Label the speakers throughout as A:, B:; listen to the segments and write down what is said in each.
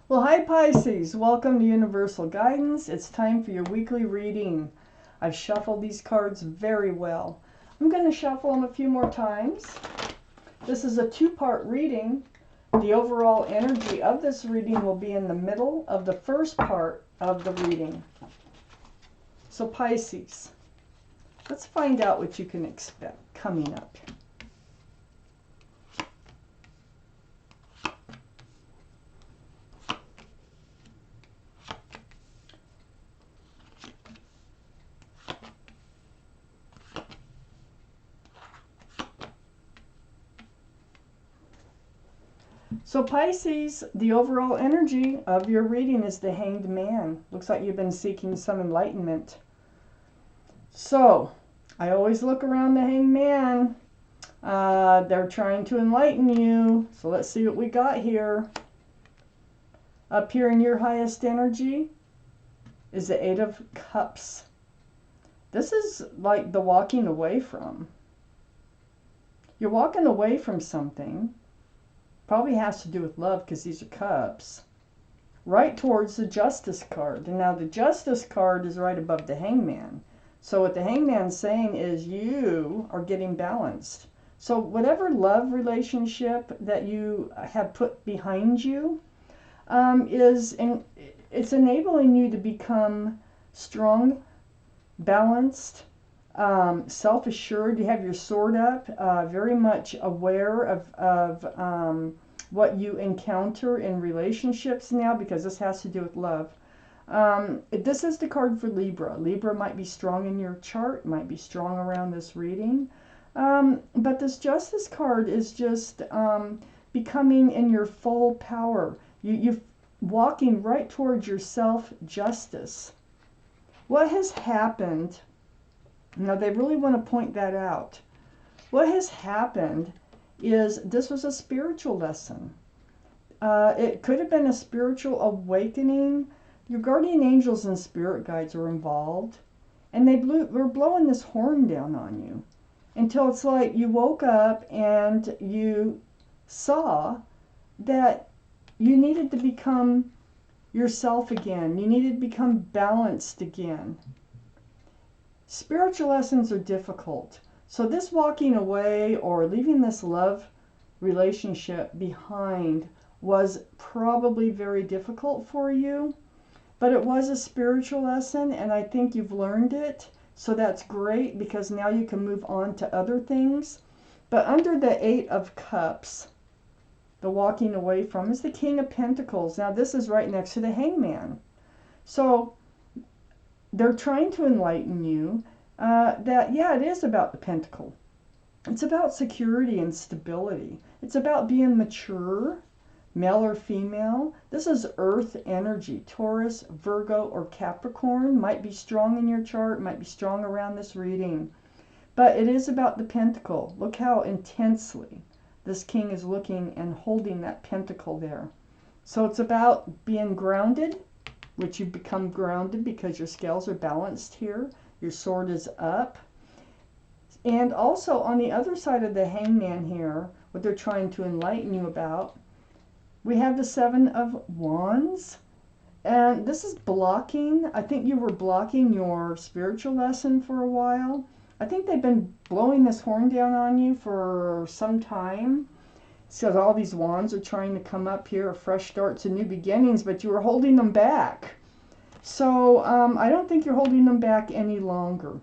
A: Well, hi Pisces, welcome to Universal Guidance. It's time for your weekly reading. I've shuffled these cards very well. I'm going to shuffle them a few more times. This is a two-part reading. The overall energy of this reading will be in the middle of the first part of the reading. So Pisces, let's find out what you can expect coming up. So Pisces, the overall energy of your reading is the Hanged Man. Looks like you've been seeking some enlightenment. So, I always look around the Hanged Man. They're trying to enlighten you. So let's see what we got here. Up here in your highest energy is the Eight of Cups. This is like the walking away from. You're walking away from something. Probably has to do with love because these are cups. Right towards the Justice card. And now the Justice card is right above the Hangman. So what the Hangman's saying is you are getting balanced. So whatever love relationship that you have put behind you it's enabling you to become strong, balanced, self-assured. You have your sword up, very much aware of what you encounter in relationships now, because this has to do with love. This is the card for Libra. Libra might be strong in your chart, might be strong around this reading. But this Justice card is just becoming in your full power. You're walking right towards your self-justice. What has happened? Now, they really want to point that out. What has happened is this was a spiritual lesson. It could have been a spiritual awakening. Your guardian angels and spirit guides were involved. And they were blowing this horn down on you. Until it's like you woke up and you saw that you needed to become yourself again. You needed to become balanced again. Spiritual lessons are difficult. So this walking away or leaving this love relationship behind was probably very difficult for you. But it was a spiritual lesson, and I think you've learned it. So that's great, because now you can move on to other things. But under the Eight of Cups, the walking away from, is the King of Pentacles. Now this is right next to the Hangman. So they're trying to enlighten you that, yeah, it is about the pentacle. It's about security and stability. It's about being mature, male or female. This is earth energy. Taurus, Virgo, or Capricorn might be strong in your chart, might be strong around this reading. But it is about the pentacle. Look how intensely this king is looking and holding that pentacle there. So it's about being grounded, which you become grounded because your scales are balanced here. Your sword is up. And also on the other side of the Hangman here, what they're trying to enlighten you about, we have the Seven of Wands. And this is blocking. I think you were blocking your spiritual lesson for a while. I think they've been blowing this horn down on you for some time. So all these wands are trying to come up here, fresh starts and new beginnings, but you were holding them back. So I don't think you're holding them back any longer,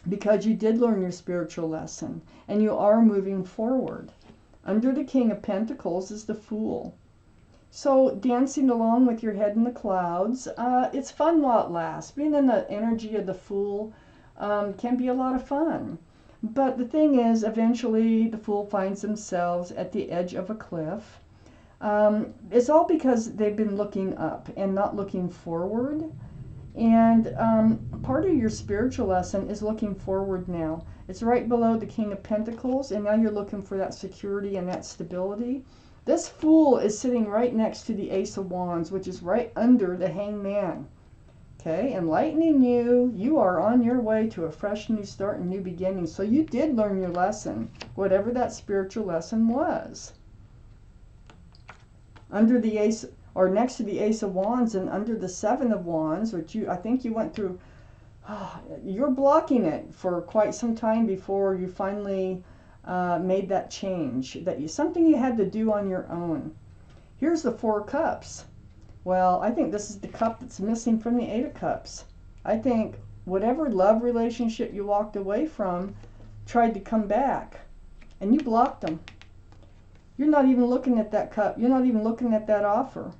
A: because you did learn your spiritual lesson and you are moving forward. Under the King of Pentacles is the Fool. So dancing along with your head in the clouds, it's fun while it lasts. Being in the energy of the Fool can be a lot of fun. But the thing is, eventually the Fool finds themselves at the edge of a cliff. It's all because they've been looking up and not looking forward. And part of your spiritual lesson is looking forward now. It's right below the King of Pentacles, and now you're looking for that security and that stability. This Fool is sitting right next to the Ace of Wands, which is right under the Hangman. Okay, enlightening you. You are on your way to a fresh new start and new beginning. So you did learn your lesson, whatever that spiritual lesson was. Under the Ace, or next to the Ace of Wands and under the Seven of Wands, which I think you went through. You're blocking it for quite some time before you finally made that change. Something you had to do on your own. Here's the Four of Cups. Well, I think this is the cup that's missing from the Eight of Cups. I think whatever love relationship you walked away from tried to come back, and you blocked them. You're not even looking at that cup. You're not even looking at that offer.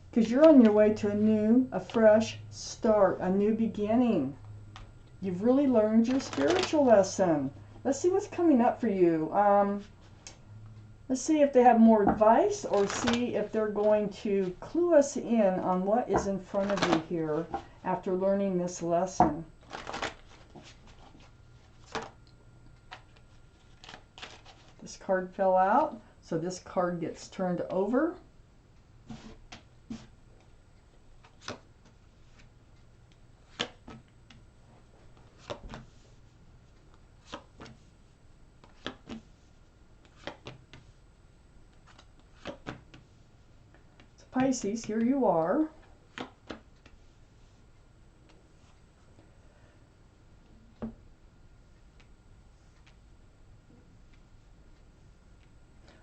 A: Because you're on your way to a fresh start, a new beginning. You've really learned your spiritual lesson. Let's see what's coming up for you. Let's see if they have more advice, or see if they're going to clue us in on what is in front of you here after learning this lesson. This card fell out, so this card gets turned over. Pisces, here you are.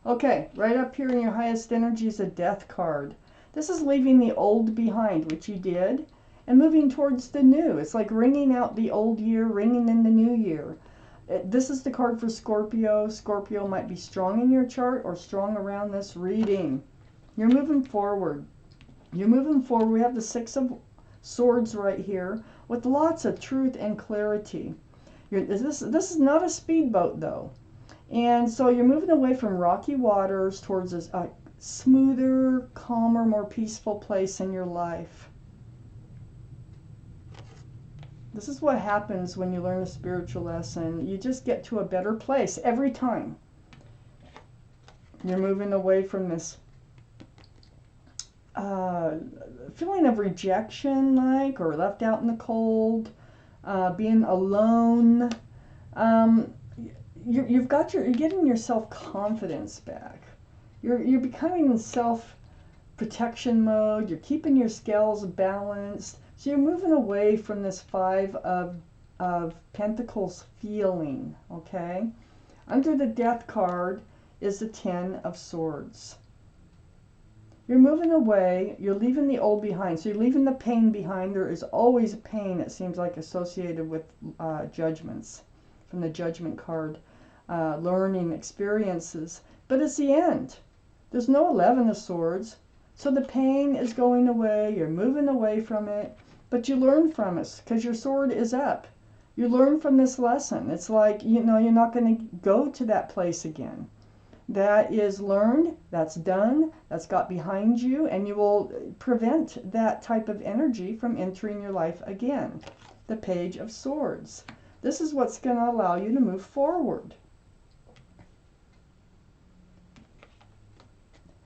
A: Okay, right up here in your highest energy is a Death card. This is leaving the old behind, which you did, and moving towards the new. It's like ringing out the old year, ringing in the new year. This is the card for Scorpio. Scorpio might be strong in your chart or strong around this reading. You're moving forward. You're moving forward. We have the Six of Swords right here with lots of truth and clarity. This is not a speedboat, though. And so you're moving away from rocky waters towards a smoother, calmer, more peaceful place in your life. This is what happens when you learn a spiritual lesson. You just get to a better place every time. You're moving away from this feeling of rejection, or left out in the cold, being alone. You're getting your self-confidence back. You're becoming in self-protection mode. You're keeping your scales balanced. So you're moving away from this Five of Pentacles feeling. Okay. Under the Death card is the Ten of Swords. You're moving away. You're leaving the old behind. So you're leaving the pain behind. There is always pain, it seems like, associated with judgments from the Judgment card. Learning experiences. But it's the end. There's no 11 of Swords. So the pain is going away. You're moving away from it. But you learn from it because your sword is up. You learn from this lesson. It's like, you're not going to go to that place again. That is learned, that's done, that's got behind you, and you will prevent that type of energy from entering your life again. The Page of Swords. This is what's going to allow you to move forward.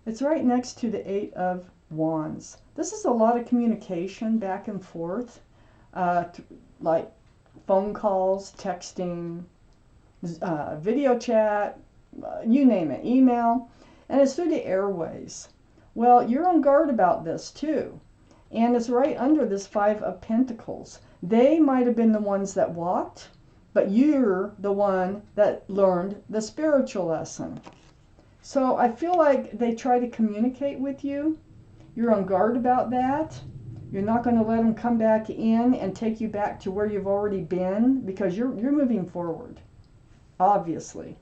A: It's right next to the Eight of Wands. This is a lot of communication back and forth, like phone calls, texting, video chat, you name it, email, and it's through the airways. Well, you're on guard about this too, and it's right under this Five of Pentacles. They might have been the ones that walked, but you're the one that learned the spiritual lesson. So I feel like they try to communicate with you. You're on guard about that. You're not going to let them come back in and take you back to where you've already been, because you're moving forward, obviously.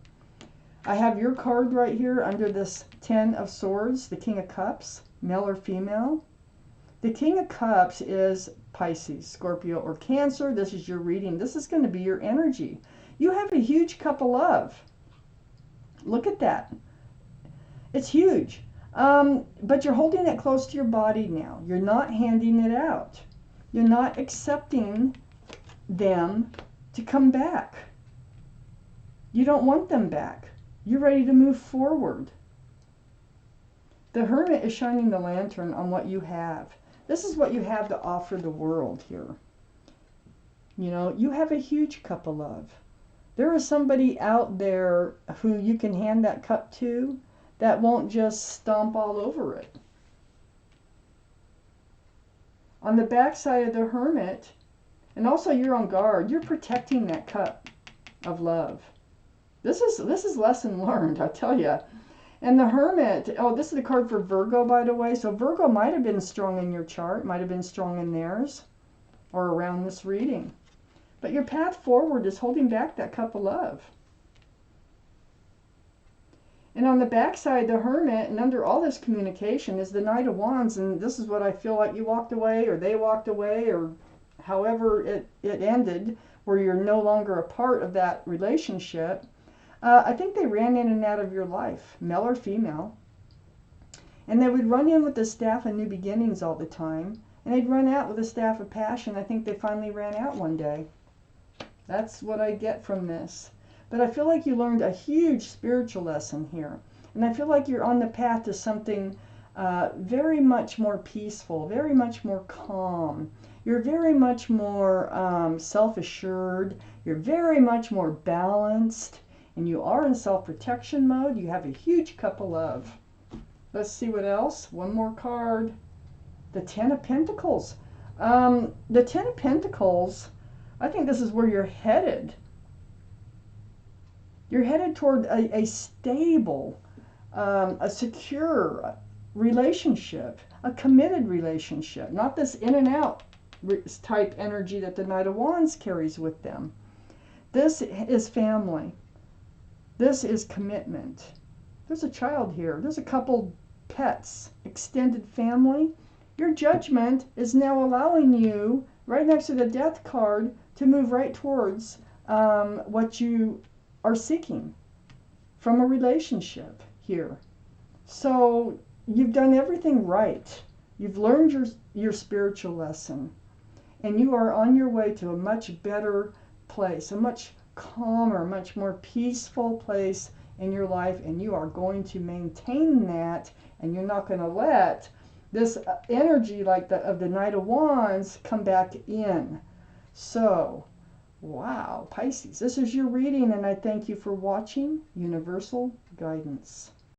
A: I have your card right here under this Ten of Swords, the King of Cups, male or female. The King of Cups is Pisces, Scorpio, or Cancer. This is your reading. This is going to be your energy. You have a huge cup of love. Look at that. It's huge. But you're holding it close to your body now. You're not handing it out. You're not accepting them to come back. You don't want them back. You're ready to move forward. The Hermit is shining the lantern on what you have. This is what you have to offer the world here. You have a huge cup of love. There is somebody out there who you can hand that cup to that won't just stomp all over it. On the back side of the Hermit, and also you're on guard, you're protecting that cup of love. This is lesson learned, I tell you. And the Hermit, oh, this is the card for Virgo, by the way. So Virgo might have been strong in your chart, might have been strong in theirs, or around this reading. But your path forward is holding back that cup of love. And on the back side, the Hermit, and under all this communication, is the Knight of Wands. And this is what I feel like you walked away, or they walked away, or however it ended, where you're no longer a part of that relationship. I think they ran in and out of your life, male or female. And they would run in with the staff of new beginnings all the time. And they'd run out with the staff of passion. I think they finally ran out one day. That's what I get from this. But I feel like you learned a huge spiritual lesson here. And I feel like you're on the path to something very much more peaceful, very much more calm. You're very much more self-assured. You're very much more balanced. And you are in self-protection mode. You have a huge cup of love. Let's see what else. One more card. The Ten of Pentacles. The Ten of Pentacles, I think this is where you're headed. You're headed toward a stable, a secure relationship, a committed relationship. Not this in and out type energy that the Knight of Wands carries with them. This is family. This is commitment. There's a child here. There's a couple pets, extended family. Your judgment is now allowing you, right next to the Death card, to move right towards what you are seeking from a relationship here. So you've done everything right. You've learned your spiritual lesson. And you are on your way to a much better place, a much calmer, much more peaceful place in your life, and you are going to maintain that, and you're not going to let this energy like of the Knight of Wands come back in. So, wow, Pisces, this is your reading, and I thank you for watching Universal Guidance.